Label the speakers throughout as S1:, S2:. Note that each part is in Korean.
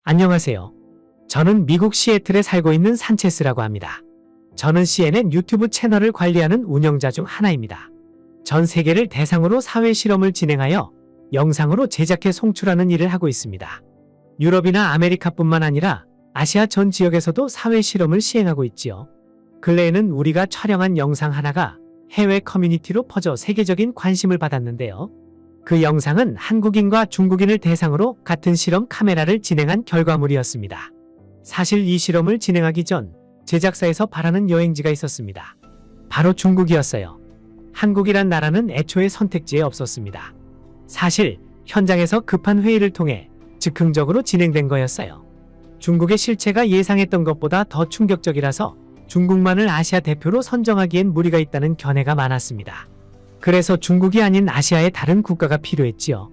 S1: 안녕하세요. 저는 미국 시애틀에 살고 있는 산체스라고 합니다. 저는 CNN 유튜브 채널을 관리하는 운영자 중 하나입니다. 전 세계를 대상으로 사회 실험을 진행하여 영상으로 제작해 송출하는 일을 하고 있습니다. 유럽이나 아메리카뿐만 아니라 아시아 전 지역에서도 사회 실험을 시행하고 있지요. 근래에는 우리가 촬영한 영상 하나가 해외 커뮤니티로 퍼져 세계적인 관심을 받았는데요. 그 영상은 한국인과 중국인을 대상으로 같은 실험 카메라를 진행한 결과물이었습니다. 사실 이 실험을 진행하기 전 제작사에서 바라는 여행지가 있었습니다. 바로 중국이었어요. 한국이란 나라는 애초에 선택지에 없었습니다. 사실 현장에서 급한 회의를 통해 즉흥적으로 진행된 거였어요. 중국의 실체가 예상했던 것보다 더 충격적이라서 중국만을 아시아 대표로 선정하기엔 무리가 있다는 견해가 많았습니다. 그래서 중국이 아닌 아시아의 다른 국가가 필요했지요.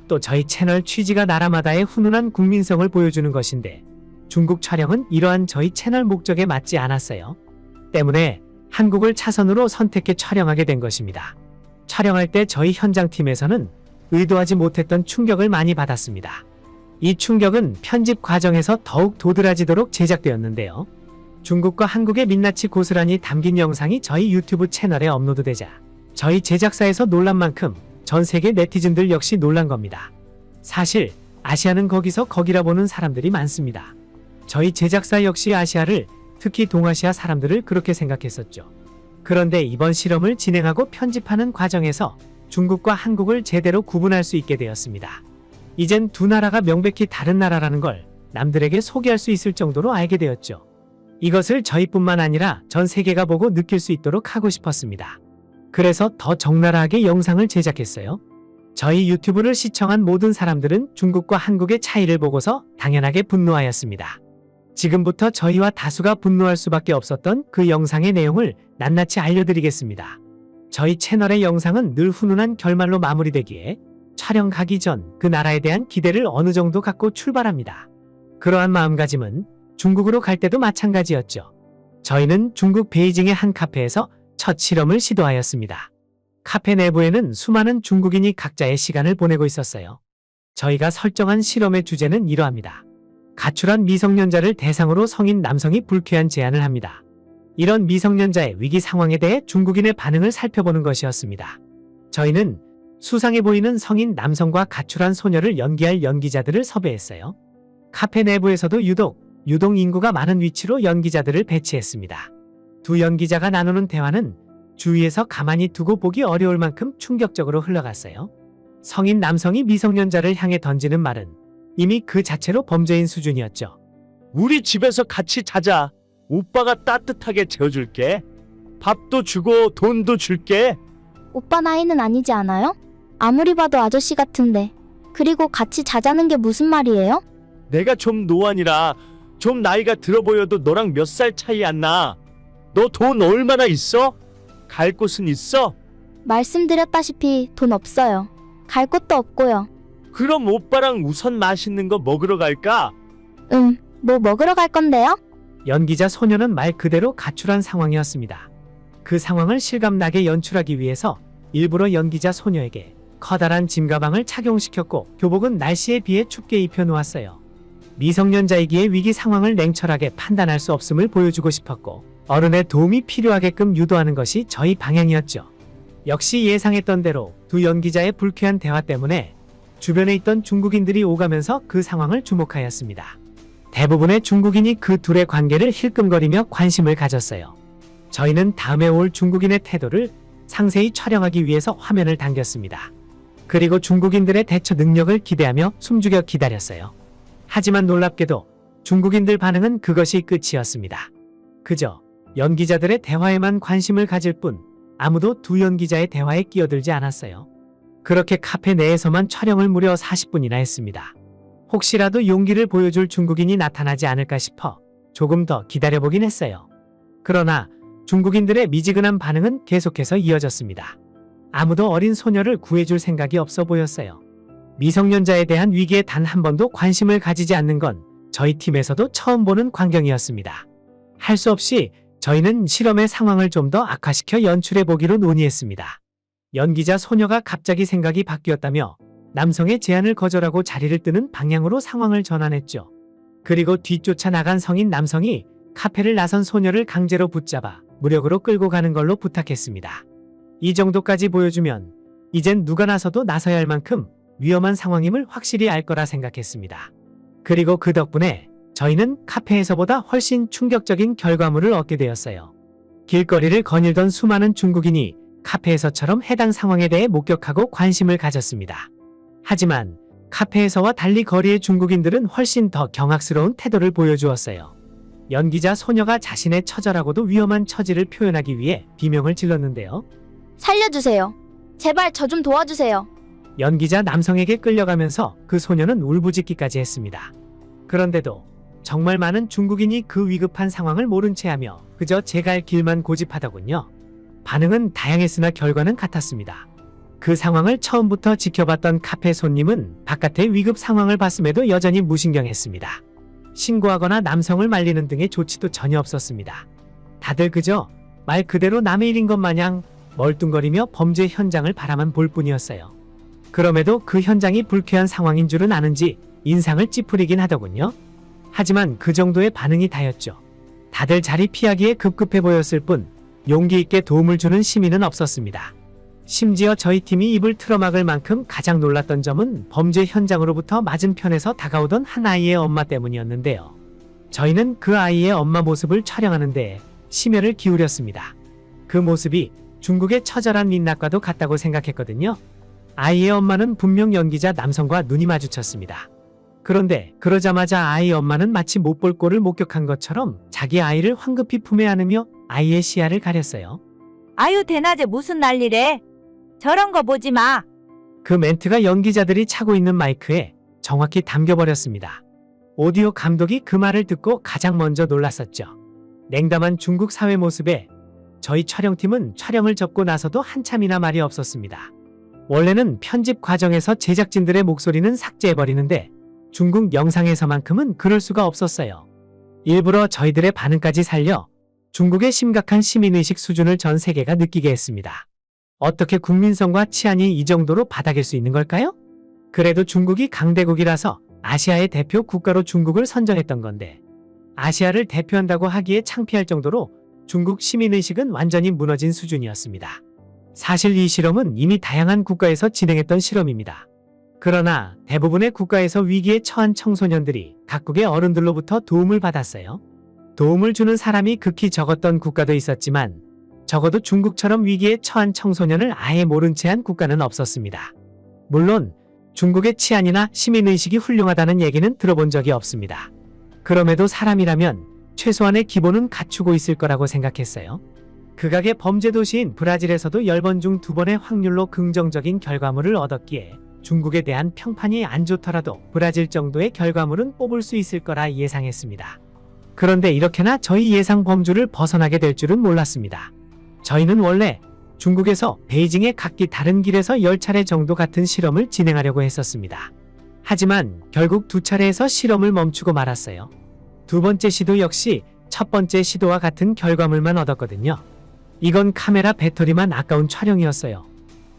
S1: 또 저희 채널 취지가 나라마다의 훈훈한 국민성을 보여주는 것인데 중국 촬영은 이러한 저희 채널 목적에 맞지 않았어요. 때문에 한국을 차선으로 선택해 촬영하게 된 것입니다. 촬영할 때 저희 현장팀에서는 의도하지 못했던 충격을 많이 받았습니다. 이 충격은 편집 과정에서 더욱 도드라지도록 제작되었는데요. 중국과 한국의 민낯이 고스란히 담긴 영상이 저희 유튜브 채널에 업로드되자 저희 제작사에서 놀란 만큼 전 세계 네티즌들 역시 놀란 겁니다. 사실 아시아는 거기서 거기라 보는 사람들이 많습니다. 저희 제작사 역시 아시아를, 특히 동아시아 사람들을 그렇게 생각했었죠. 그런데 이번 실험을 진행하고 편집하는 과정에서 중국과 한국을 제대로 구분할 수 있게 되었습니다. 이젠 두 나라가 명백히 다른 나라라는 걸 남들에게 소개할 수 있을 정도로 알게 되었죠. 이것을 저희뿐만 아니라 전 세계가 보고 느낄 수 있도록 하고 싶었습니다. 그래서 더 적나라하게 영상을 제작했어요. 저희 유튜브를 시청한 모든 사람들은 중국과 한국의 차이를 보고서 당연하게 분노하였습니다. 지금부터 저희와 다수가 분노할 수밖에 없었던 그 영상의 내용을 낱낱이 알려드리겠습니다. 저희 채널의 영상은 늘 훈훈한 결말로 마무리되기에 촬영 가기 전 그 나라에 대한 기대를 어느 정도 갖고 출발합니다. 그러한 마음가짐은 중국으로 갈 때도 마찬가지였죠. 저희는 중국 베이징의 한 카페에서 첫 실험을 시도하였습니다. 카페 내부에는 수많은 중국인이 각자의 시간을 보내고 있었어요. 저희가 설정한 실험의 주제는 이러합니다. 가출한 미성년자를 대상으로 성인 남성이 불쾌한 제안을 합니다. 이런 미성년자의 위기 상황에 대해 중국인의 반응을 살펴보는 것이었습니다. 저희는 수상해 보이는 성인 남성과 가출한 소녀를 연기할 연기자들을 섭외했어요. 카페 내부에서도 유독 유동 인구가 많은 위치로 연기자들을 배치했습니다. 두 연기자가 나누는 대화는 주위에서 가만히 두고 보기 어려울 만큼 충격적으로 흘러갔어요. 성인 남성이 미성년자를 향해 던지는 말은 이미 그 자체로 범죄인 수준이었죠.
S2: 우리 집에서 같이 자자. 오빠가 따뜻하게 재워줄게. 밥도 주고 돈도 줄게.
S3: 오빠 나이는 아니지 않아요? 아무리 봐도 아저씨 같은데. 그리고 같이 자자는 게 무슨 말이에요?
S2: 내가 좀 노안이라 좀 나이가 들어 보여도 너랑 몇 살 차이 안 나. 너 돈 얼마나 있어? 갈 곳은 있어?
S3: 말씀드렸다시피 돈 없어요. 갈 곳도 없고요.
S2: 그럼 오빠랑 우선 맛있는 거 먹으러 갈까?
S3: 뭐 먹으러 갈 건데요?
S1: 연기자 소녀는 말 그대로 가출한 상황이었습니다. 그 상황을 실감나게 연출하기 위해서 일부러 연기자 소녀에게 커다란 짐가방을 착용시켰고 교복은 날씨에 비해 춥게 입혀놓았어요. 미성년자이기에 위기 상황을 냉철하게 판단할 수 없음을 보여주고 싶었고 어른의 도움이 필요하게끔 유도하는 것이 저희 방향이었죠. 역시 예상했던 대로 두 연기자의 불쾌한 대화 때문에 주변에 있던 중국인들이 오가면서 그 상황을 주목하였습니다. 대부분의 중국인이 그 둘의 관계를 힐끔거리며 관심을 가졌어요. 저희는 다음에 올 중국인의 태도를 상세히 촬영하기 위해서 화면을 당겼습니다. 그리고 중국인들의 대처 능력을 기대하며 숨죽여 기다렸어요. 하지만 놀랍게도 중국인들 반응은 그것이 끝이었습니다. 그저 연기자들의 대화에만 관심을 가질 뿐 아무도 두 연기자의 대화에 끼어들지 않았어요. 그렇게 카페 내에서만 촬영을 무려 40분이나 했습니다. 혹시라도 용기를 보여줄 중국인이 나타나지 않을까 싶어 조금 더 기다려보긴 했어요. 그러나 중국인들의 미지근한 반응은 계속해서 이어졌습니다. 아무도 어린 소녀를 구해줄 생각이 없어 보였어요. 미성년자에 대한 위기에 단 한 번도 관심을 가지지 않는 건 저희 팀에서도 처음 보는 광경이었습니다. 할 수 없이 저희는 실험의 상황을 좀 더 악화시켜 연출해보기로 논의했습니다. 연기자 소녀가 갑자기 생각이 바뀌었다며 남성의 제안을 거절하고 자리를 뜨는 방향으로 상황을 전환했죠. 그리고 뒤쫓아 나간 성인 남성이 카페를 나선 소녀를 강제로 붙잡아 무력으로 끌고 가는 걸로 부탁했습니다. 이 정도까지 보여주면 이젠 누가 나서도 나서야 할 만큼 위험한 상황임을 확실히 알 거라 생각했습니다. 그리고 그 덕분에 저희는 카페에서보다 훨씬 충격적인 결과물을 얻게 되었어요. 길거리를 거닐던 수많은 중국인이 카페에서처럼 해당 상황에 대해 목격하고 관심을 가졌습니다. 하지만 카페에서와 달리 거리의 중국인들은 훨씬 더 경악스러운 태도를 보여주었어요. 연기자 소녀가 자신의 처절하고도 위험한 처지를 표현하기 위해 비명을 질렀는데요.
S3: 살려주세요. 제발 저 좀 도와주세요.
S1: 연기자 남성에게 끌려가면서 그 소녀는 울부짖기까지 했습니다. 그런데도 정말 많은 중국인이 그 위급한 상황을 모른 채 하며 그저 제 갈 길만 고집하더군요. 반응은 다양했으나 결과는 같았습니다. 그 상황을 처음부터 지켜봤던 카페 손님은 바깥의 위급 상황을 봤음에도 여전히 무신경했습니다. 신고하거나 남성을 말리는 등의 조치도 전혀 없었습니다. 다들 그저 말 그대로 남의 일인 것 마냥 멀뚱거리며 범죄 현장을 바라만 볼 뿐이었어요. 그럼에도 그 현장이 불쾌한 상황인 줄은 아는지 인상을 찌푸리긴 하더군요. 하지만 그 정도의 반응이 다였죠. 다들 자리 피하기에 급급해 보였을 뿐 용기 있게 도움을 주는 시민은 없었습니다. 심지어 저희 팀이 입을 틀어막을 만큼 가장 놀랐던 점은 범죄 현장으로부터 맞은편에서 다가오던 한 아이의 엄마 때문이었는데요. 저희는 그 아이의 엄마 모습을 촬영하는 데 심혈을 기울였습니다. 그 모습이 중국의 처절한 민낯과도 같다고 생각했거든요. 아이의 엄마는 분명 연기자 남성과 눈이 마주쳤습니다. 그런데 그러자마자 아이 엄마는 마치 못 볼 꼴을 목격한 것처럼 자기 아이를 황급히 품에 안으며 아이의 시야를 가렸어요.
S4: 아유 대낮에 무슨 난리래? 저런 거 보지 마.
S1: 그 멘트가 연기자들이 차고 있는 마이크에 정확히 담겨버렸습니다. 오디오 감독이 그 말을 듣고 가장 먼저 놀랐었죠. 냉담한 중국 사회 모습에 저희 촬영팀은 촬영을 접고 나서도 한참이나 말이 없었습니다. 원래는 편집 과정에서 제작진들의 목소리는 삭제해버리는데 중국 영상에서만큼은 그럴 수가 없었어요. 일부러 저희들의 반응까지 살려 중국의 심각한 시민의식 수준을 전 세계가 느끼게 했습니다. 어떻게 국민성과 치안이 이 정도로 바닥일 수 있는 걸까요? 그래도 중국이 강대국이라서 아시아의 대표 국가로 중국을 선정했던 건데 아시아를 대표한다고 하기에 창피할 정도로 중국 시민의식은 완전히 무너진 수준이었습니다. 사실 이 실험은 이미 다양한 국가에서 진행했던 실험입니다. 그러나 대부분의 국가에서 위기에 처한 청소년들이 각국의 어른들로부터 도움을 받았어요. 도움을 주는 사람이 극히 적었던 국가도 있었지만 적어도 중국처럼 위기에 처한 청소년을 아예 모른 채 한 국가는 없었습니다. 물론 중국의 치안이나 시민의식이 훌륭하다는 얘기는 들어본 적이 없습니다. 그럼에도 사람이라면 최소한의 기본은 갖추고 있을 거라고 생각했어요. 극악의 범죄 도시인 브라질에서도 10번 중 2번의 확률로 긍정적인 결과물을 얻었기에 중국에 대한 평판이 안 좋더라도 브라질 정도의 결과물은 뽑을 수 있을 거라 예상했습니다. 그런데 이렇게나 저희 예상 범주를 벗어나게 될 줄은 몰랐습니다. 저희는 원래 중국에서 베이징에 각기 다른 길에서 10차례 정도 같은 실험을 진행하려고 했었습니다. 하지만 결국 2차례에서 실험을 멈추고 말았어요. 두 번째 시도 역시 첫 번째 시도와 같은 결과물만 얻었거든요. 이건 카메라 배터리만 아까운 촬영이었어요.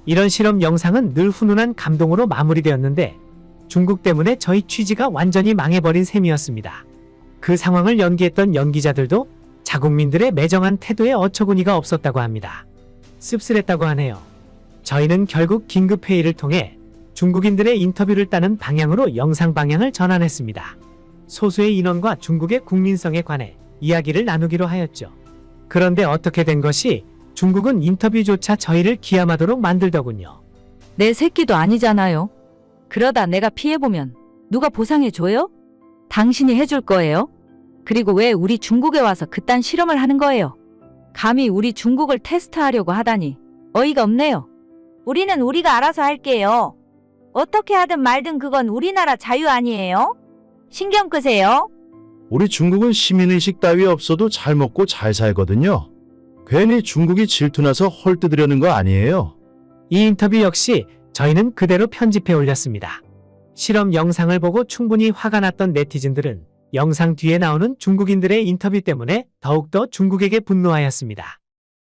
S1: 이런 실험 영상은 늘 훈훈한 감동으로 마무리되었는데 중국 때문에 저희 취지가 완전히 망해버린 셈이었습니다. 그 상황을 연기했던 연기자들도 자국민들의 매정한 태도에 어처구니가 없었다고 합니다. 씁쓸했다고 하네요. 저희는 결국 긴급회의를 통해 중국인들의 인터뷰를 따는 방향으로 영상 방향을 전환했습니다. 소수의 인원과 중국의 국민성에 관해 이야기를 나누기로 하였죠. 그런데 어떻게 된 것이 중국은 인터뷰조차 저희를 기함하도록 만들더군요.
S4: 내 새끼도 아니잖아요. 그러다 내가 피해보면 누가 보상해줘요? 당신이 해줄 거예요? 그리고 왜 우리 중국에 와서 그딴 실험을 하는 거예요? 감히 우리 중국을 테스트하려고 하다니 어이가 없네요. 우리는 우리가 알아서 할게요. 어떻게 하든 말든 그건 우리나라 자유 아니에요? 신경 끄세요.
S5: 우리 중국은 시민의식 따위 없어도 잘 먹고 잘 살거든요. 괜히 중국이 질투나서 헐뜯으려는 거 아니에요.
S1: 이 인터뷰 역시 저희는 그대로 편집해 올렸습니다. 실험 영상을 보고 충분히 화가 났던 네티즌들은 영상 뒤에 나오는 중국인들의 인터뷰 때문에 더욱더 중국에게 분노하였습니다.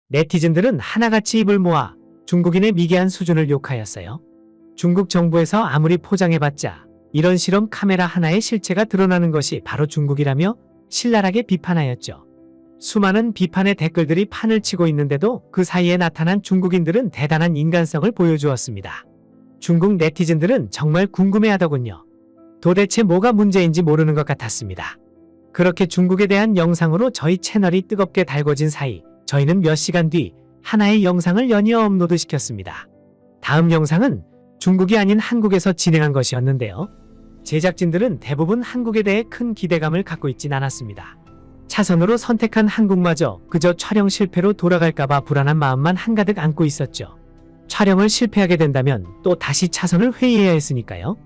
S1: 네티즌들은 하나같이 입을 모아 중국인의 미개한 수준을 욕하였어요. 중국 정부에서 아무리 포장해봤자 이런 실험 카메라 하나의 실체가 드러나는 것이 바로 중국이라며 신랄하게 비판하였죠. 수많은 비판의 댓글들이 판을 치고 있는데도 그 사이에 나타난 중국인들은 대단한 인간성을 보여주었습니다. 중국 네티즌들은 정말 궁금해하더군요. 도대체 뭐가 문제인지 모르는 것 같았습니다. 그렇게 중국에 대한 영상으로 저희 채널이 뜨겁게 달궈진 사이 저희는 몇 시간 뒤 하나의 영상을 연이어 업로드시켰습니다. 다음 영상은 중국이 아닌 한국에서 진행한 것이었는데요. 제작진들은 대부분 한국에 대해 큰 기대감을 갖고 있진 않았습니다. 차선으로 선택한 한국마저 그저 촬영 실패로 돌아갈까봐 불안한 마음만 한가득 안고 있었죠. 촬영을 실패하게 된다면 또 다시 차선을 회의해야 했으니까요.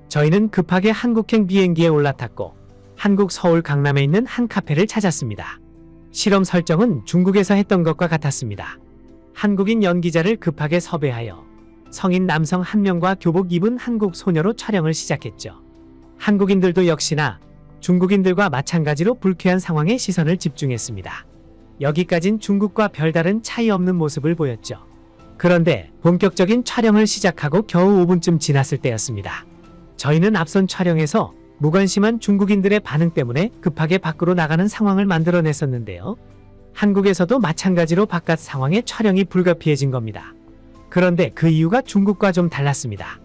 S1: 저희는 급하게 한국행 비행기에 올라탔고 한국 서울 강남에 있는 한 카페를 찾았습니다. 실험 설정은 중국에서 했던 것과 같았습니다. 한국인 연기자를 급하게 섭외하여 성인 남성 한 명과 교복 입은 한국 소녀로 촬영을 시작했죠. 한국인들도 역시나 중국인들과 마찬가지로 불쾌한 상황에 시선을 집중했습니다. 여기까진 중국과 별다른 차이 없는 모습을 보였죠. 그런데 본격적인 촬영을 시작하고 겨우 5분쯤 지났을 때였습니다. 저희는 앞선 촬영에서 무관심한 중국인들의 반응 때문에 급하게 밖으로 나가는 상황을 만들어냈었는데요. 한국에서도 마찬가지로 바깥 상황에 촬영이 불가피해진 겁니다. 그런데 그 이유가 중국과 좀 달랐습니다.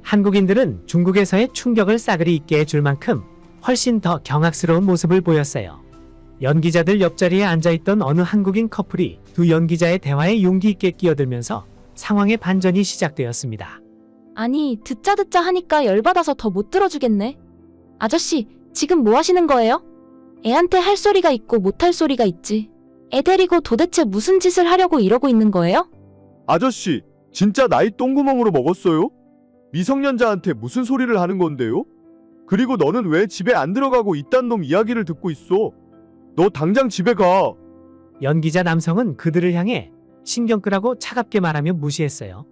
S1: 한국인들은 중국에서의 충격을 싸그리 있게 해줄 만큼 훨씬 더 경악스러운 모습을 보였어요. 연기자들 옆자리에 앉아있던 어느 한국인 커플이 두 연기자의 대화에 용기 있게 끼어들면서 상황의 반전이 시작되었습니다.
S3: 아니, 듣자 하니까 열받아서 더 못 들어주겠네. 아저씨, 지금 뭐 하시는 거예요? 애한테 할 소리가 있고 못할 소리가 있지. 애 데리고 도대체 무슨 짓을 하려고 이러고 있는 거예요?
S6: 아저씨, 진짜 나이 똥구멍으로 먹었어요? 미성년자한테 무슨 소리를 하는 건데요? 그리고 너는 왜 집에 안 들어가고 이딴 놈 이야기를 듣고 있어? 너 당장 집에 가.
S1: 연기자 남성은 그들을 향해 신경 끄라고 차갑게 말하며 무시했어요.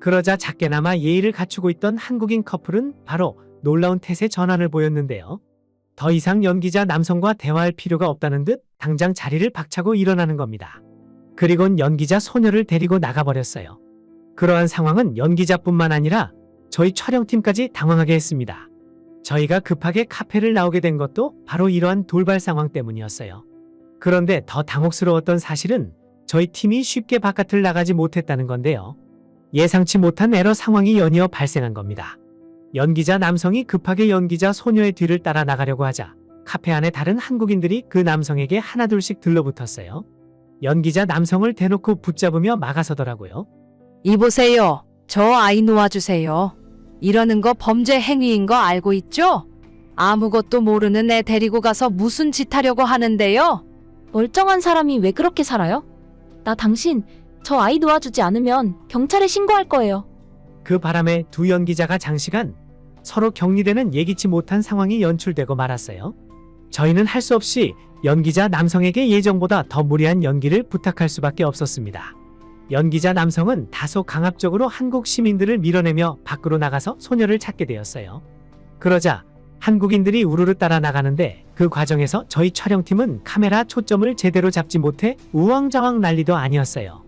S1: 그러자 작게나마 예의를 갖추고 있던 한국인 커플은 바로 놀라운 태세 전환을 보였는데요. 더 이상 연기자 남성과 대화할 필요가 없다는 듯 당장 자리를 박차고 일어나는 겁니다. 그리곤 연기자 소녀를 데리고 나가버렸어요. 그러한 상황은 연기자뿐만 아니라 저희 촬영팀까지 당황하게 했습니다. 저희가 급하게 카페를 나오게 된 것도 바로 이러한 돌발 상황 때문이었어요. 그런데 더 당혹스러웠던 사실은 저희 팀이 쉽게 바깥을 나가지 못했다는 건데요. 예상치 못한 에러 상황이 연이어 발생한 겁니다. 연기자 남성이 급하게 연기자 소녀의 뒤를 따라 나가려고 하자 카페 안에 다른 한국인들이 그 남성에게 하나둘씩 들러붙었어요. 연기자 남성을 대놓고 붙잡으며 막아서더라고요.
S4: 이보세요. 저 아이 놓아주세요. 이러는 거 범죄 행위인 거 알고 있죠? 아무것도 모르는 애 데리고 가서 무슨 짓 하려고 하는데요?
S3: 멀쩡한 사람이 왜 그렇게 살아요? 나 당신, 저 아이 놓아주지 않으면 경찰에 신고할 거예요.
S1: 그 바람에 두 연기자가 장시간 서로 격리되는 예기치 못한 상황이 연출되고 말았어요. 저희는 할 수 없이 연기자 남성에게 예정보다 더 무리한 연기를 부탁할 수밖에 없었습니다. 연기자 남성은 다소 강압적으로 한국 시민들을 밀어내며 밖으로 나가서 소녀를 찾게 되었어요. 그러자 한국인들이 우르르 따라 나가는데 그 과정에서 저희 촬영팀은 카메라 초점을 제대로 잡지 못해 우왕좌왕 난리도 아니었어요.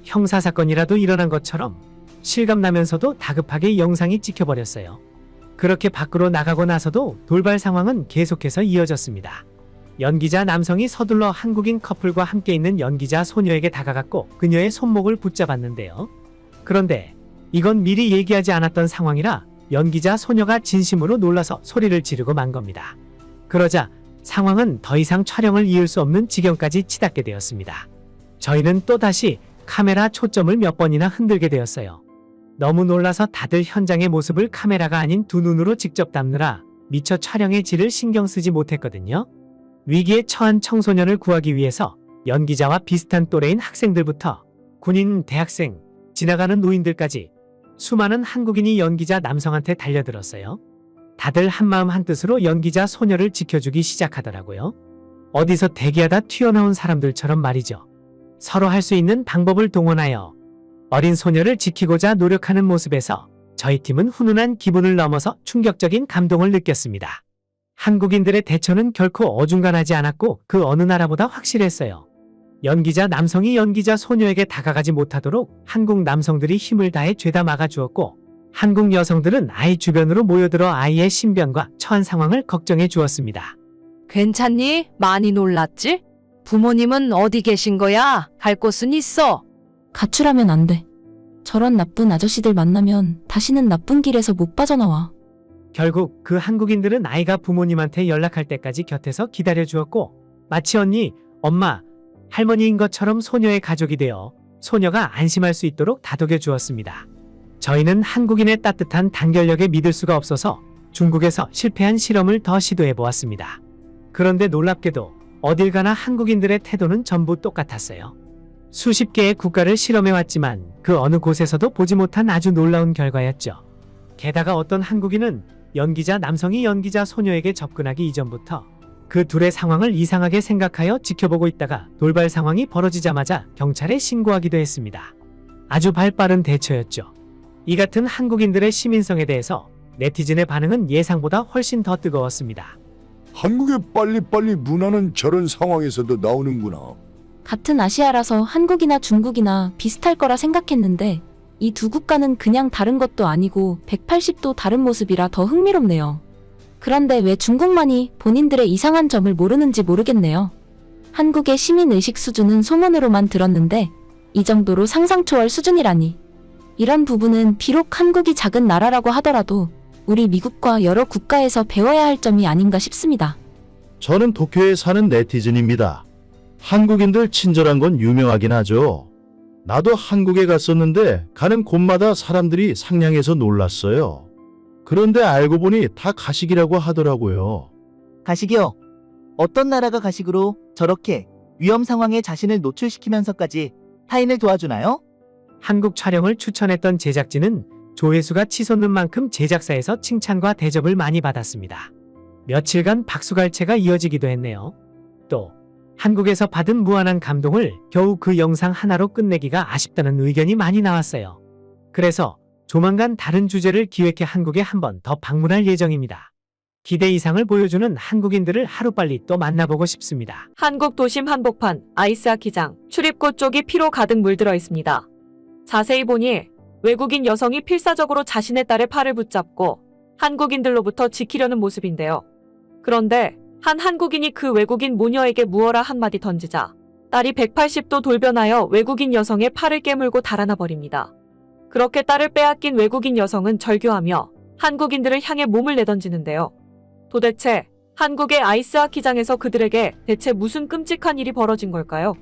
S1: 형사사건이라도 일어난 것처럼 실감나면서도 다급하게 영상이 찍혀버렸어요. 그렇게 밖으로 나가고 나서도 돌발 상황은 계속해서 이어졌습니다. 연기자 남성이 서둘러 한국인 커플과 함께 있는 연기자 소녀에게 다가갔고 그녀의 손목을 붙잡았는데요. 그런데 이건 미리 얘기하지 않았던 상황이라 연기자 소녀가 진심으로 놀라서 소리를 지르고 만 겁니다. 그러자 상황은 더 이상 촬영을 이을 수 없는 지경까지 치닫게 되었습니다. 저희는 또다시 카메라 초점을 몇 번이나 흔들게 되었어요. 너무 놀라서 다들 현장의 모습을 카메라가 아닌 두 눈으로 직접 담느라 미처 촬영의 질을 신경 쓰지 못했거든요. 위기에 처한 청소년을 구하기 위해서 연기자와 비슷한 또래인 학생들부터 군인, 대학생, 지나가는 노인들까지 수많은 한국인이 연기자 남성한테 달려들었어요. 다들 한마음 한뜻으로 연기자 소녀를 지켜주기 시작하더라고요. 어디서 대기하다 튀어나온 사람들처럼 말이죠. 서로 할 수 있는 방법을 동원하여 어린 소녀를 지키고자 노력하는 모습에서 저희 팀은 훈훈한 기분을 넘어서 충격적인 감동을 느꼈습니다. 한국인들의 대처는 결코 어중간하지 않았고 그 어느 나라보다 확실했어요. 연기자 남성이 연기자 소녀에게 다가가지 못하도록 한국 남성들이 힘을 다해 죄다 막아주었고 한국 여성들은 아이 주변으로 모여들어 아이의 신변과 처한 상황을 걱정해 주었습니다.
S7: 괜찮니? 많이 놀랐지? 부모님은 어디 계신 거야? 갈 곳은 있어.
S3: 가출하면 안 돼. 저런 나쁜 아저씨들 만나면 다시는 나쁜 길에서 못 빠져나와.
S1: 결국 그 한국인들은 아이가 부모님한테 연락할 때까지 곁에서 기다려 주었고, 마치 언니, 엄마, 할머니인 것처럼 소녀의 가족이 되어 소녀가 안심할 수 있도록 다독여 주었습니다. 저희는 한국인의 따뜻한 단결력에 믿을 수가 없어서 중국에서 실패한 실험을 더 시도해 보았습니다. 그런데 놀랍게도 어딜 가나 한국인들의 태도는 전부 똑같았어요. 수십 개의 국가를 실험해 왔지만 그 어느 곳에서도 보지 못한 아주 놀라운 결과였죠. 게다가 어떤 한국인은 연기자 남성이 연기자 소녀에게 접근하기 이전부터 그 둘의 상황을 이상하게 생각하여 지켜보고 있다가 돌발 상황이 벌어지자마자 경찰에 신고하기도 했습니다. 아주 발빠른 대처였죠. 이 같은 한국인들의 시민성에 대해서 네티즌의 반응은 예상보다 훨씬 더 뜨거웠습니다.
S8: 한국의 빨리빨리 문화는 저런 상황에서도 나오는구나.
S3: 같은 아시아라서 한국이나 중국이나 비슷할 거라 생각했는데 이 두 국가는 그냥 다른 것도 아니고 180도 다른 모습이라 더 흥미롭네요. 그런데 왜 중국만이 본인들의 이상한 점을 모르는지 모르겠네요. 한국의 시민의식 수준은 소문으로만 들었는데 이 정도로 상상 초월 수준이라니. 이런 부분은 비록 한국이 작은 나라라고 하더라도 우리 미국과 여러 국가에서 배워야 할 점이 아닌가 싶습니다.
S5: 저는 도쿄에 사는 네티즌입니다. 한국인들 친절한 건 유명하긴 하죠. 나도 한국에 갔었는데 가는 곳마다 사람들이 상냥해서 놀랐어요. 그런데 알고 보니 다 가식이라고 하더라고요.
S9: 가식이요? 어떤 나라가 가식으로 저렇게 위험 상황에 자신을 노출시키면서까지 타인을 도와주나요?
S1: 한국 촬영을 추천했던 제작진은 조회수가 치솟는 만큼 제작사에서 칭찬과 대접을 많이 받았습니다. 며칠간 박수갈채가 이어지기도 했네요. 또 한국에서 받은 무한한 감동을 겨우 그 영상 하나로 끝내기가 아쉽다는 의견이 많이 나왔어요. 그래서 조만간 다른 주제를 기획해 한국에 한 번 더 방문할 예정입니다. 기대 이상을 보여주는 한국인들을 하루빨리 또 만나보고 싶습니다.
S10: 한국 도심 한복판 아이스하키장 출입구 쪽이 피로 가득 물들어 있습니다. 자세히 보니 외국인 여성이 필사적으로 자신의 딸의 팔을 붙잡고 한국인들로부터 지키려는 모습인데요. 그런데 한 한국인이 그 외국인 모녀에게 무어라 한마디 던지자 딸이 180도 돌변하여 외국인 여성의 팔을 깨물고 달아나 버립니다. 그렇게 딸을 빼앗긴 외국인 여성은 절규하며 한국인들을 향해 몸을 내던지는데요. 도대체 한국의 아이스하키장에서 그들에게 대체 무슨 끔찍한 일이 벌어진 걸까요?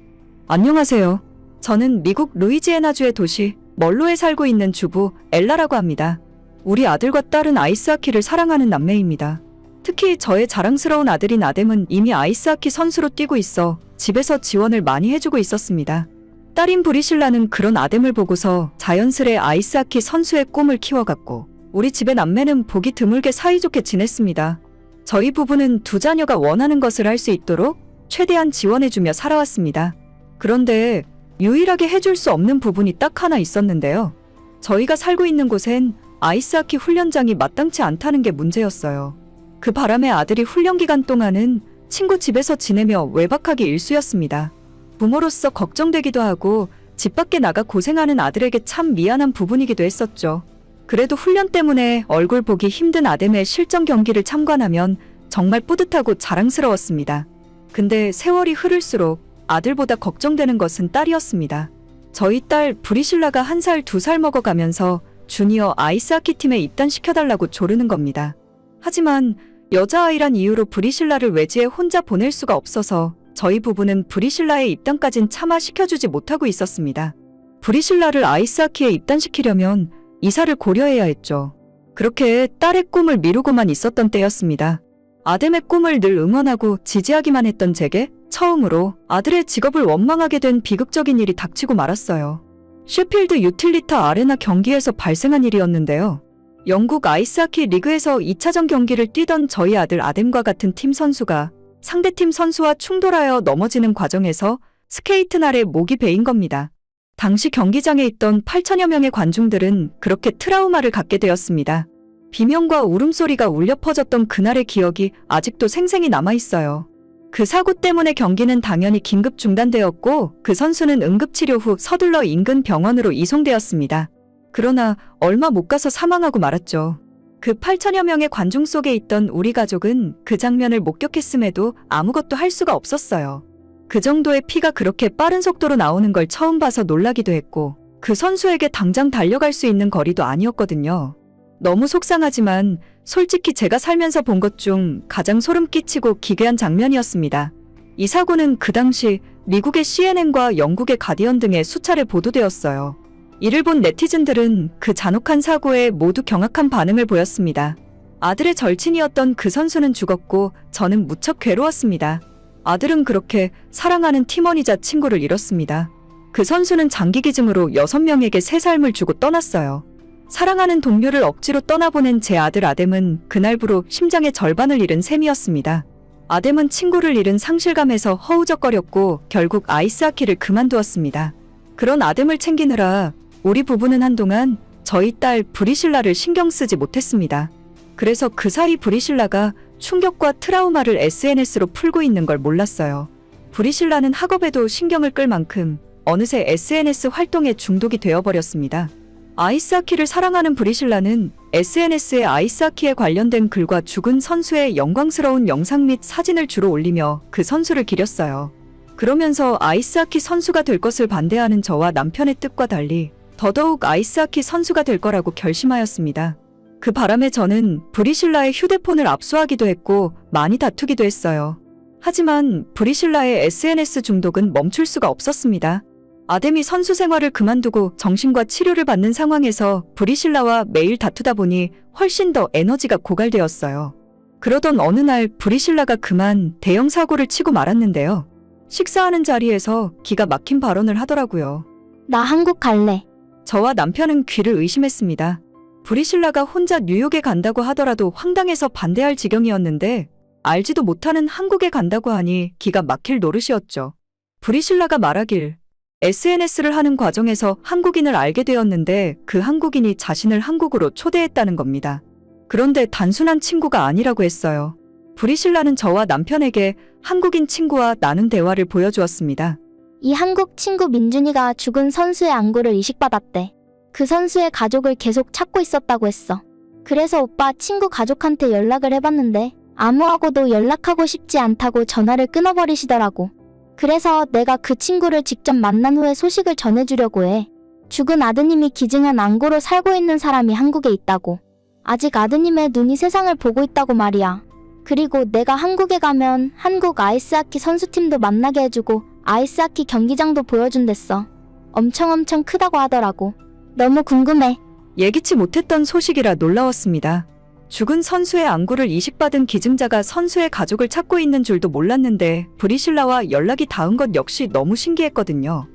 S11: 안녕하세요. 저는 미국 루이지애나주의 도시 멀로에 살고 있는 주부 엘라라고 합니다. 우리 아들과 딸은 아이스하키를 사랑하는 남매입니다. 특히 저의 자랑스러운 아들인 아뎀은 이미 아이스하키 선수로 뛰고 있어 집에서 지원을 많이 해주고 있었습니다. 딸인 브리실라는 그런 아뎀을 보고서 자연스레 아이스하키 선수의 꿈을 키워갔고 우리 집의 남매는 보기 드물게 사이좋게 지냈습니다. 저희 부부는 두 자녀가 원하는 것을 할 수 있도록 최대한 지원해주며 살아왔습니다. 그런데 유일하게 해줄 수 없는 부분이 딱 하나 있었는데요. 저희가 살고 있는 곳엔 아이스하키 훈련장이 마땅치 않다는 게 문제였어요. 그 바람에 아들이 훈련 기간 동안은 친구 집에서 지내며 외박하기 일쑤였습니다. 부모로서 걱정되기도 하고 집 밖에 나가 고생하는 아들에게 참 미안한 부분이기도 했었죠. 그래도 훈련 때문에 얼굴 보기 힘든 아뎀의 실전 경기를 참관하면 정말 뿌듯하고 자랑스러웠습니다. 근데 세월이 흐를수록 아들보다 걱정되는 것은 딸이었습니다. 저희 딸 브리실라가 1살, 2살 먹어가면서 주니어 아이스하키 팀에 입단시켜달라고 조르는 겁니다. 하지만 여자아이란 이유로 브리실라를 외지에 혼자 보낼 수가 없어서 저희 부부는 브리실라의 입단까진 차마 시켜주지 못하고 있었습니다. 브리실라를 아이스하키에 입단시키려면 이사를 고려해야 했죠. 그렇게 딸의 꿈을 미루고만 있었던 때였습니다. 아뎀의 꿈을 늘 응원하고 지지하기만 했던 제게 처음으로 아들의 직업을 원망하게 된 비극적인 일이 닥치고 말았어요. 셰필드 유틸리타 아레나 경기에서 발생한 일이었는데요. 영국 아이스하키 리그에서 2차전 경기를 뛰던 저희 아들 아뎀과 같은 팀 선수가 상대팀 선수와 충돌하여 넘어지는 과정에서 스케이트날에 목이 베인 겁니다. 당시 경기장에 있던 8천여 명의 관중들은 그렇게 트라우마를 갖게 되었습니다. 비명과 울음소리가 울려 퍼졌던 그날의 기억이 아직도 생생히 남아있어요. 그 사고 때문에 경기는 당연히 긴급 중단되었고 그 선수는 응급치료 후 서둘러 인근 병원으로 이송되었습니다. 그러나 얼마 못 가서 사망하고 말았죠. 그 8천여 명의 관중 속에 있던 우리 가족은 그 장면을 목격했음에도 아무것도 할 수가 없었어요. 그 정도의 피가 그렇게 빠른 속도로 나오는 걸 처음 봐서 놀라기도 했고, 그 선수에게 당장 달려갈 수 있는 거리도 아니었거든요. 너무 속상하지만 솔직히 제가 살면서 본 것 중 가장 소름 끼치고 기괴한 장면이었습니다. 이 사고는 그 당시 미국의 CNN과 영국의 가디언 등에 수차례 보도되었어요. 이를 본 네티즌들은 그 잔혹한 사고에 모두 경악한 반응을 보였습니다. 아들의 절친이었던 그 선수는 죽었고 저는 무척 괴로웠습니다. 아들은 그렇게 사랑하는 팀원이자 친구를 잃었습니다. 그 선수는 장기기증으로 6명에게 새 삶을 주고 떠났어요. 사랑하는 동료를 억지로 떠나보낸 제 아들 아뎀은 그날부로 심장의 절반을 잃은 셈이었습니다. 아뎀은 친구를 잃은 상실감에서 허우적거렸고 결국 아이스하키를 그만두었습니다. 그런 아뎀을 챙기느라 우리 부부는 한동안 저희 딸 브리실라를 신경 쓰지 못했습니다. 그래서 그 사이 브리실라가 충격과 트라우마를 SNS로 풀고 있는 걸 몰랐어요. 브리실라는 학업에도 신경을 끌 만큼 어느새 SNS 활동에 중독이 되어버렸습니다. 아이스하키를 사랑하는 브리실라는 SNS에 아이스하키에 관련된 글과 죽은 선수의 영광스러운 영상 및 사진을 주로 올리며 그 선수를 기렸어요. 그러면서 아이스하키 선수가 될 것을 반대하는 저와 남편의 뜻과 달리 더더욱 아이스하키 선수가 될 거라고 결심하였습니다. 그 바람에 저는 브리실라의 휴대폰을 압수하기도 했고 많이 다투기도 했어요. 하지만 브리실라의 SNS 중독은 멈출 수가 없었습니다. 아뎀이 선수 생활을 그만두고 정신과 치료를 받는 상황에서 브리실라와 매일 다투다 보니 훨씬 더 에너지가 고갈되었어요. 그러던 어느 날 브리실라가 그만 대형 사고를 치고 말았는데요. 식사하는 자리에서 기가 막힌 발언을 하더라고요.
S3: 나 한국 갈래.
S11: 저와 남편은 귀를 의심했습니다. 브리실라가 혼자 뉴욕에 간다고 하더라도 황당해서 반대할 지경이었는데 알지도 못하는 한국에 간다고 하니 기가 막힐 노릇이었죠. 브리실라가 말하길 SNS를 하는 과정에서 한국인을 알게 되었는데 그 한국인이 자신을 한국으로 초대했다는 겁니다. 그런데 단순한 친구가 아니라고 했어요. 브리실라는 저와 남편에게 한국인 친구와 나눈 대화를 보여주었습니다.
S3: 이 한국 친구 민준이가 죽은 선수의 안구를 이식받았대. 그 선수의 가족을 계속 찾고 있었다고 했어. 그래서 오빠 친구 가족한테 연락을 해봤는데 아무하고도 연락하고 싶지 않다고 전화를 끊어버리시더라고. 그래서 내가 그 친구를 직접 만난 후에 소식을 전해주려고 해. 죽은 아드님이 기증한 안구로 살고 있는 사람이 한국에 있다고. 아직 아드님의 눈이 세상을 보고 있다고 말이야. 그리고 내가 한국에 가면 한국 아이스하키 선수팀도 만나게 해주고 아이스하키 경기장도 보여준댔어. 엄청 크다고 하더라고. 너무 궁금해.
S11: 예기치 못했던 소식이라 놀라웠습니다. 죽은 선수의 안구를 이식받은 기증자가 선수의 가족을 찾고 있는 줄도 몰랐는데 브리실라와 연락이 닿은 것 역시 너무 신기했거든요.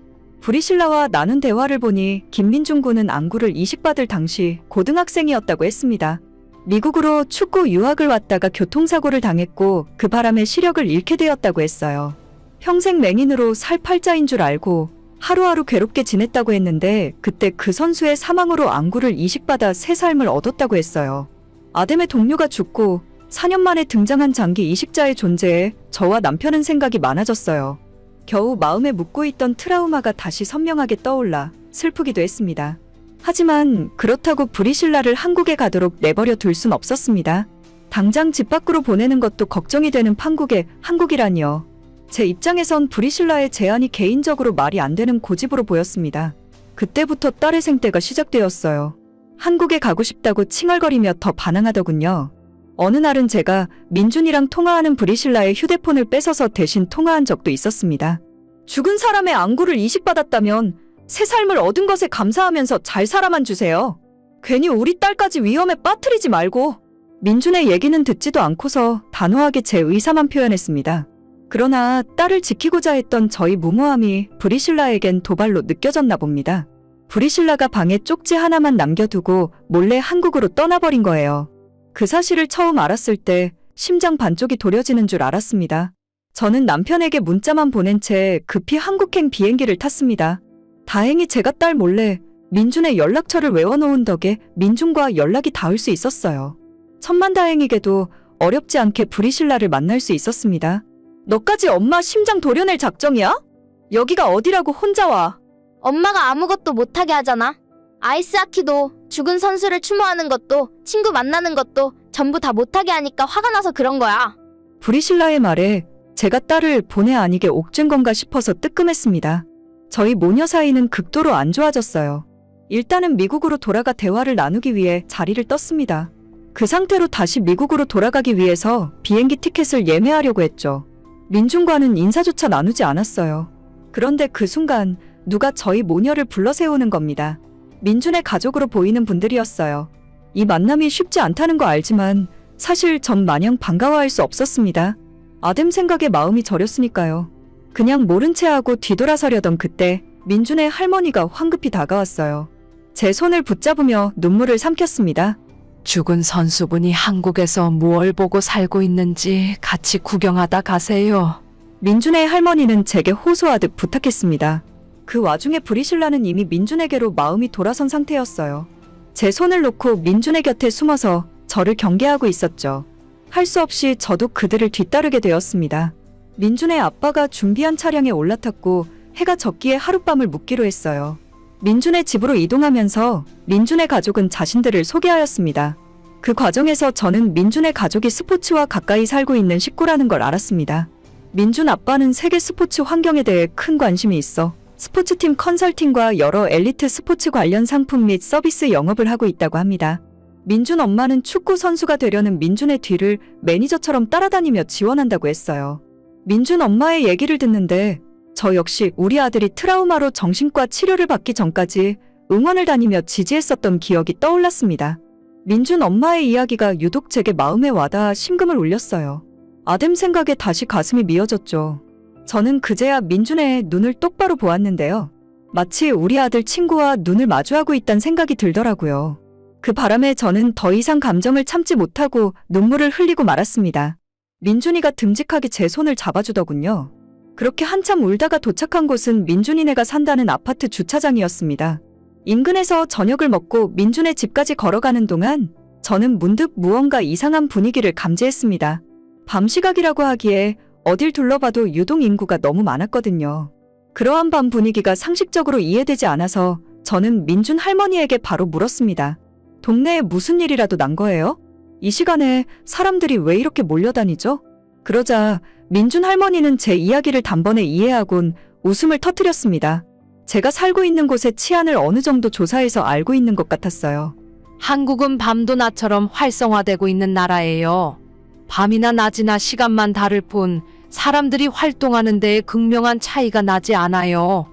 S11: 브리실라와 나눈 대화를 보니 김민중 군은 안구를 이식받을 당시 고등학생이었다고 했습니다. 미국으로 축구 유학을 왔다가 교통사고를 당했고 그 바람에 시력을 잃게 되었다고 했어요. 평생 맹인으로 살 팔자인 줄 알고 하루하루 괴롭게 지냈다고 했는데 그때 그 선수의 사망으로 안구를 이식받아 새 삶을 얻었다고 했어요. 아뎀의 동료가 죽고 4년 만에 등장한 장기 이식자의 존재에 저와 남편은 생각이 많아졌어요. 겨우 마음에 묻고 있던 트라우마가 다시 선명하게 떠올라 슬프기도 했습니다. 하지만 그렇다고 브리실라를 한국에 가도록 내버려 둘 순 없었습니다. 당장 집 밖으로 보내는 것도 걱정이 되는 판국에 한국이라니요. 제 입장에선 브리실라의 제안이 개인적으로 말이 안 되는 고집으로 보였습니다. 그때부터 딸의 생태가 시작되었어요. 한국에 가고 싶다고 칭얼거리며 더 반항하더군요. 어느 날은 제가 민준이랑 통화하는 브리실라의 휴대폰을 뺏어서 대신 통화한 적도 있었습니다. 죽은 사람의 안구를 이식받았다면 새 삶을 얻은 것에 감사하면서 잘 살아만 주세요. 괜히 우리 딸까지 위험에 빠뜨리지 말고. 민준의 얘기는 듣지도 않고서 단호하게 제 의사만 표현했습니다. 그러나 딸을 지키고자 했던 저희 무모함이 브리실라에겐 도발로 느껴졌나 봅니다. 브리실라가 방에 쪽지 하나만 남겨두고 몰래 한국으로 떠나버린 거예요. 그 사실을 처음 알았을 때 심장 반쪽이 도려지는 줄 알았습니다. 저는 남편에게 문자만 보낸 채 급히 한국행 비행기를 탔습니다. 다행히 제가 딸 몰래 민준의 연락처를 외워놓은 덕에 민준과 연락이 닿을 수 있었어요. 천만다행이게도 어렵지 않게 브리실라를 만날 수 있었습니다. 너까지 엄마 심장 도려낼 작정이야? 여기가 어디라고 혼자 와.
S3: 엄마가 아무것도 못하게 하잖아. 아이스하키도 죽은 선수를 추모하는 것도 친구 만나는 것도 전부 다 못하게 하니까 화가 나서 그런 거야.
S11: 브리실라의 말에 제가 딸을 본의 아니게 옥죄인 건가 싶어서 뜨끔했습니다. 저희 모녀 사이는 극도로 안 좋아졌어요. 일단은 미국으로 돌아가 대화를 나누기 위해 자리를 떴습니다. 그 상태로 다시 미국으로 돌아가기 위해서 비행기 티켓을 예매하려고 했죠. 민준과는 인사조차 나누지 않았어요. 그런데 그 순간 누가 저희 모녀를 불러 세우는 겁니다. 민준의 가족으로 보이는 분들이었어요. 이 만남이 쉽지 않다는 거 알지만 사실 전 마냥 반가워할 수 없었습니다. 아담 생각에 마음이 저렸으니까요. 그냥 모른 채 하고 뒤돌아서려던 그때 민준의 할머니가 황급히 다가왔어요. 제 손을 붙잡으며 눈물을 삼켰습니다.
S7: 죽은 선수분이 한국에서 무얼 보고 살고 있는지 같이 구경하다 가세요.
S11: 민준의 할머니는 제게 호소하듯 부탁했습니다. 그 와중에 브리실라는 이미 민준에게로 마음이 돌아선 상태였어요. 제 손을 놓고 민준의 곁에 숨어서 저를 경계하고 있었죠. 할 수 없이 저도 그들을 뒤따르게 되었습니다. 민준의 아빠가 준비한 차량에 올라탔고 해가 졌기에 하룻밤을 묵기로 했어요. 민준의 집으로 이동하면서 민준의 가족은 자신들을 소개하였습니다. 그 과정에서 저는 민준의 가족이 스포츠와 가까이 살고 있는 식구라는 걸 알았습니다. 민준 아빠는 세계 스포츠 환경에 대해 큰 관심이 있어 스포츠팀 컨설팅과 여러 엘리트 스포츠 관련 상품 및 서비스 영업을 하고 있다고 합니다. 민준 엄마는 축구 선수가 되려는 민준의 뒤를 매니저처럼 따라다니며 지원한다고 했어요. 민준 엄마의 얘기를 듣는데 저 역시 우리 아들이 트라우마로 정신과 치료를 받기 전까지 응원을 다니며 지지했었던 기억이 떠올랐습니다. 민준 엄마의 이야기가 유독 제게 마음에 와닿아 심금을 울렸어요. 아담 생각에 다시 가슴이 미어졌죠. 저는 그제야 민준의 눈을 똑바로 보았는데요. 마치 우리 아들 친구와 눈을 마주하고 있다는 생각이 들더라고요. 그 바람에 저는 더 이상 감정을 참지 못하고 눈물을 흘리고 말았습니다. 민준이가 듬직하게 제 손을 잡아주더군요. 그렇게 한참 울다가 도착한 곳은 민준이네가 산다는 아파트 주차장이었습니다. 인근에서 저녁을 먹고 민준의 집까지 걸어가는 동안 저는 문득 무언가 이상한 분위기를 감지했습니다. 밤 시각이라고 하기에 어딜 둘러봐도 유동 인구가 너무 많았거든요. 그러한 밤 분위기가 상식적으로 이해되지 않아서 저는 민준 할머니에게 바로 물었습니다. 동네에 무슨 일이라도 난 거예요? 이 시간에 사람들이 왜 이렇게 몰려다니죠? 그러자 민준 할머니는 제 이야기를 단번에 이해하곤 웃음을 터뜨렸습니다. 제가 살고 있는 곳의 치안을 어느 정도 조사해서 알고 있는 것 같았어요.
S7: 한국은 밤도 낮처럼 활성화되고 있는 나라예요. 밤이나 낮이나 시간만 다를 뿐 사람들이 활동하는 데에 극명한 차이가 나지 않아요.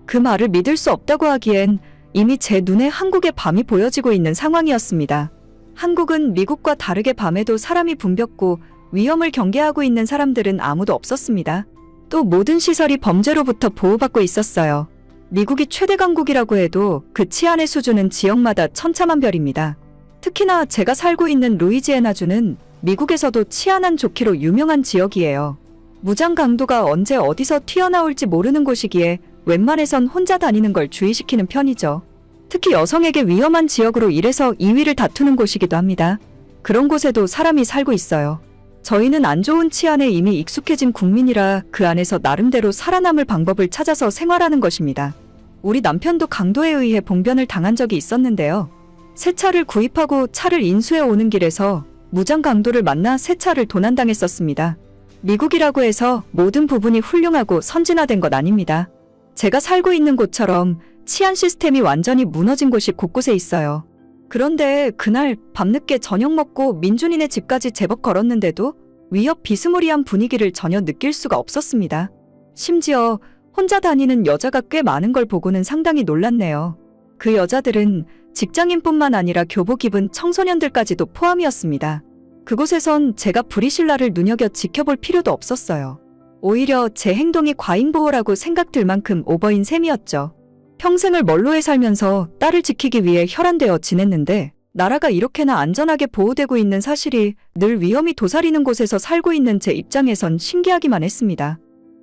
S11: 그 말을 믿을 수 없다고 하기엔 이미 제 눈에 한국의 밤이 보여지고 있는 상황이었습니다. 한국은 미국과 다르게 밤에도 사람이 붐볐고 위험을 경계하고 있는 사람들은 아무도 없었습니다. 또 모든 시설이 범죄로부터 보호받고 있었어요. 미국이 최대 강국이라고 해도 그 치안의 수준은 지역마다 천차만별입니다. 특히나 제가 살고 있는 루이지애나주는 미국에서도 치안 좋기로 유명한 지역이에요. 무장 강도가 언제 어디서 튀어나올지 모르는 곳이기에 웬만해선 혼자 다니는 걸 주의시키는 편이죠. 특히 여성에게 위험한 지역으로 이래서 2위를 다투는 곳이기도 합니다. 그런 곳에도 사람이 살고 있어요. 저희는 안 좋은 치안에 이미 익숙해진 국민이라 그 안에서 나름대로 살아남을 방법을 찾아서 생활하는 것입니다. 우리 남편도 강도에 의해 봉변을 당한 적이 있었는데요. 새 차를 구입하고 차를 인수해 오는 길에서 무장 강도를 만나 새 차를 도난당했었습니다. 미국이라고 해서 모든 부분이 훌륭하고 선진화된 것 아닙니다. 제가 살고 있는 곳처럼 치안 시스템이 완전히 무너진 곳이 곳곳에 있어요. 그런데 그날 밤늦게 저녁 먹고 민준이네 집까지 제법 걸었는데도 위협 비스무리한 분위기를 전혀 느낄 수가 없었습니다. 심지어 혼자 다니는 여자가 꽤 많은 걸 보고는 상당히 놀랐네요. 그 여자들은 직장인뿐만 아니라 교복 입은 청소년들까지도 포함이었습니다. 그곳에선 제가 브리실라를 눈여겨 지켜볼 필요도 없었어요. 오히려 제 행동이 과잉보호라고 생각들 만큼 오버인 셈이었죠. 평생을 멀로에 살면서 딸을 지키기 위해 혈안되어 지냈는데 나라가 이렇게나 안전하게 보호되고 있는 사실이 늘 위험이 도사리는 곳에서 살고 있는 제 입장에선 신기하기만 했습니다.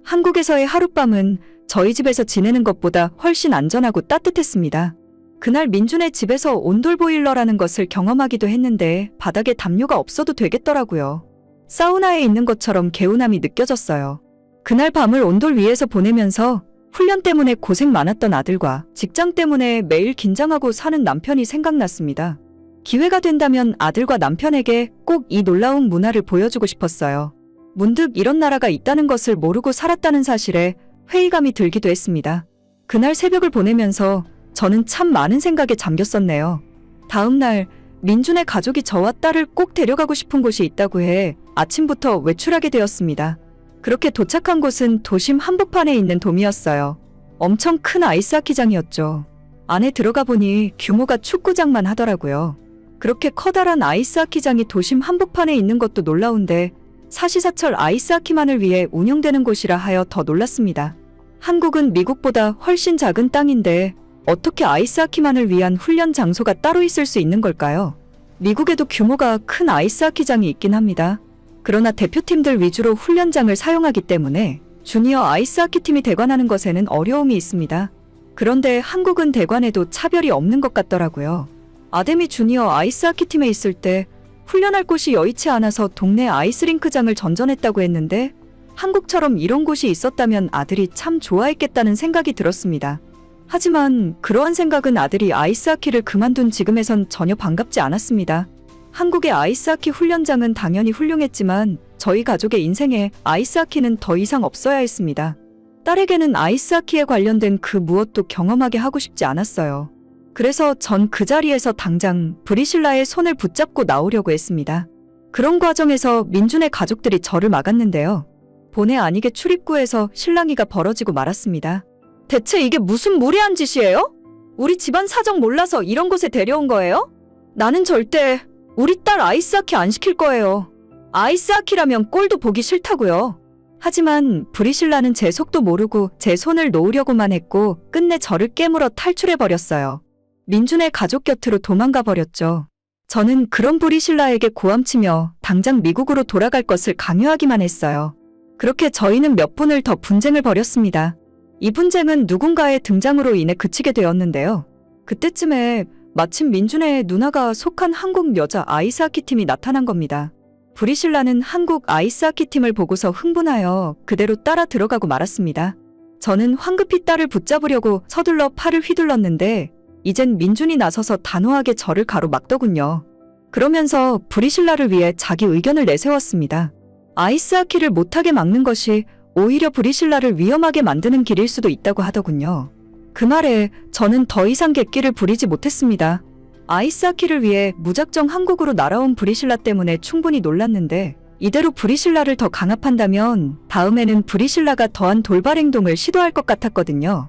S11: 한국에서의 하룻밤은 저희 집에서 지내는 것보다 훨씬 안전하고 따뜻했습니다. 그날 민준의 집에서 온돌보일러라는 것을 경험하기도 했는데 바닥에 담요가 없어도 되겠더라고요. 사우나에 있는 것처럼 개운함이 느껴졌어요. 그날 밤을 온돌 위에서 보내면서 훈련 때문에 고생 많았던 아들과 직장 때문에 매일 긴장하고 사는 남편이 생각났습니다. 기회가 된다면 아들과 남편에게 꼭 이 놀라운 문화를 보여주고 싶었어요. 문득 이런 나라가 있다는 것을 모르고 살았다는 사실에 회의감이 들기도 했습니다. 그날 새벽을 보내면서 저는 참 많은 생각에 잠겼었네요. 다음 날 민준의 가족이 저와 딸을 꼭 데려가고 싶은 곳이 있다고 해 아침부터 외출하게 되었습니다. 그렇게 도착한 곳은 도심 한복판에 있는 돔이었어요. 엄청 큰 아이스하키장이었죠. 안에 들어가 보니 규모가 축구장만 하더라고요. 그렇게 커다란 아이스하키장이 도심 한복판에 있는 것도 놀라운데 사시사철 아이스하키만을 위해 운영되는 곳이라 하여 더 놀랐습니다. 한국은 미국보다 훨씬 작은 땅인데 어떻게 아이스하키만을 위한 훈련 장소가 따로 있을 수 있는 걸까요? 미국에도 규모가 큰 아이스하키장이 있긴 합니다. 그러나 대표팀들 위주로 훈련장을 사용하기 때문에 주니어 아이스하키팀이 대관하는 것에는 어려움이 있습니다. 그런데 한국은 대관에도 차별이 없는 것 같더라고요. 아데미 주니어 아이스하키팀에 있을 때 훈련할 곳이 여의치 않아서 동네 아이스링크장을 전전했다고 했는데 한국처럼 이런 곳이 있었다면 아들이 참 좋아했겠다는 생각이 들었습니다. 하지만 그러한 생각은 아들이 아이스하키를 그만둔 지금에선 전혀 반갑지 않았습니다. 한국의 아이스하키 훈련장은 당연히 훌륭했지만 저희 가족의 인생에 아이스하키는 더 이상 없어야 했습니다. 딸에게는 아이스하키에 관련된 그 무엇도 경험하게 하고 싶지 않았어요. 그래서 전 그 자리에서 당장 브리실라의 손을 붙잡고 나오려고 했습니다. 그런 과정에서 민준의 가족들이 저를 막았는데요. 본의 아니게 출입구에서 실랑이가 벌어지고 말았습니다. 대체 이게 무슨 무례한 짓이에요? 우리 집안 사정 몰라서 이런 곳에 데려온 거예요? 나는 절대 우리 딸 아이스하키 안 시킬 거예요. 아이스하키라면 꼴도 보기 싫다고요. 하지만 브리실라는 제 속도 모르고 제 손을 놓으려고만 했고 끝내 저를 깨물어 탈출해버렸어요. 민준의 가족 곁으로 도망가 버렸죠. 저는 그런 브리실라에게 고함치며 당장 미국으로 돌아갈 것을 강요하기만 했어요. 그렇게 저희는 몇 분을 더 분쟁을 벌였습니다. 이 분쟁은 누군가의 등장으로 인해 그치게 되었는데요. 그때쯤에 마침 민준의 누나가 속한 한국 여자 아이스하키 팀이 나타난 겁니다. 브리실라는 한국 아이스하키 팀을 보고서 흥분하여 그대로 따라 들어가고 말았습니다. 저는 황급히 딸을 붙잡으려고 서둘러 팔을 휘둘렀는데 이젠 민준이 나서서 단호하게 저를 가로막더군요. 그러면서 브리실라를 위해 자기 의견을 내세웠습니다. 아이스하키를 못하게 막는 것이 오히려 브리실라를 위험하게 만드는 길일 수도 있다고 하더군요. 그 말에 저는 더 이상 객기를 부리지 못했습니다. 아이스하키를 위해 무작정 한국으로 날아온 브리실라 때문에 충분히 놀랐는데 이대로 브리실라를 더 강압한다면 다음에는 브리실라가 더한 돌발 행동을 시도할 것 같았거든요.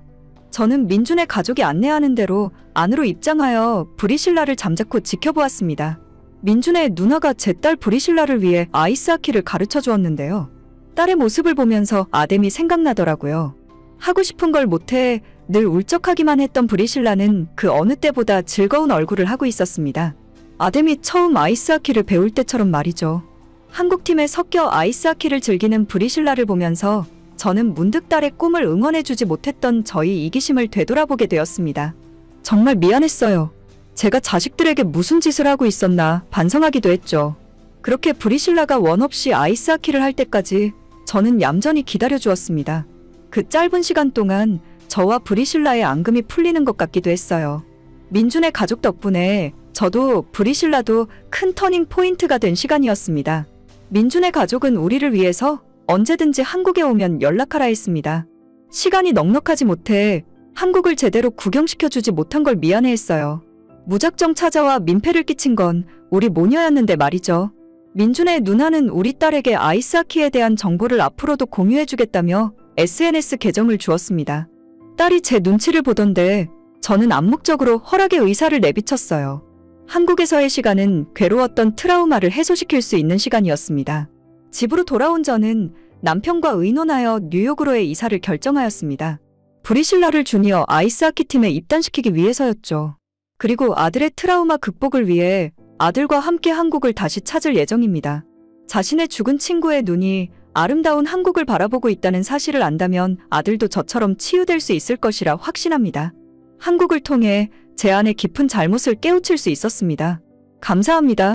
S11: 저는 민준의 가족이 안내하는 대로 안으로 입장하여 브리실라를 잠자코 지켜보았습니다. 민준의 누나가 제 딸 브리실라를 위해 아이스하키를 가르쳐 주었는데요. 딸의 모습을 보면서 아뎀이 생각나더라고요. 하고 싶은 걸 못해 늘 울적하기만 했던 브리실라는 그 어느 때보다 즐거운 얼굴을 하고 있었습니다. 아뎀이 처음 아이스하키를 배울 때처럼 말이죠. 한국팀에 섞여 아이스하키를 즐기는 브리실라를 보면서 저는 문득 딸의 꿈을 응원해주지 못했던 저희 이기심을 되돌아보게 되었습니다. 정말 미안했어요. 제가 자식들에게 무슨 짓을 하고 있었나 반성하기도 했죠. 그렇게 브리실라가 원 없이 아이스하키를 할 때까지 저는 얌전히 기다려주었습니다. 그 짧은 시간 동안 저와 브리실라의 앙금이 풀리는 것 같기도 했어요. 민준의 가족 덕분에 저도 브리실라도 큰 터닝 포인트가 된 시간이었습니다. 민준의 가족은 우리를 위해서 언제든지 한국에 오면 연락하라 했습니다. 시간이 넉넉하지 못해 한국을 제대로 구경시켜주지 못한 걸 미안해했어요. 무작정 찾아와 민폐를 끼친 건 우리 모녀였는데 말이죠. 민준의 누나는 우리 딸에게 아이스하키에 대한 정보를 앞으로도 공유해주겠다며 SNS 계정을 주었습니다. 딸이 제 눈치를 보던데 저는 암묵적으로 허락의 의사를 내비쳤어요. 한국에서의 시간은 괴로웠던 트라우마를 해소시킬 수 있는 시간이었습니다. 집으로 돌아온 저는 남편과 의논하여 뉴욕으로의 이사를 결정하였습니다. 브리실라를 주니어 아이스하키 팀에 입단시키기 위해서였죠. 그리고 아들의 트라우마 극복을 위해 아들과 함께 한국을 다시 찾을 예정입니다. 자신의 죽은 친구의 눈이 아름다운 한국을 바라보고 있다는 사실을 안다면 아들도 저처럼 치유될 수 있을 것이라 확신합니다. 한국을 통해 제 안의 깊은 잘못을 깨우칠 수 있었습니다. 감사합니다.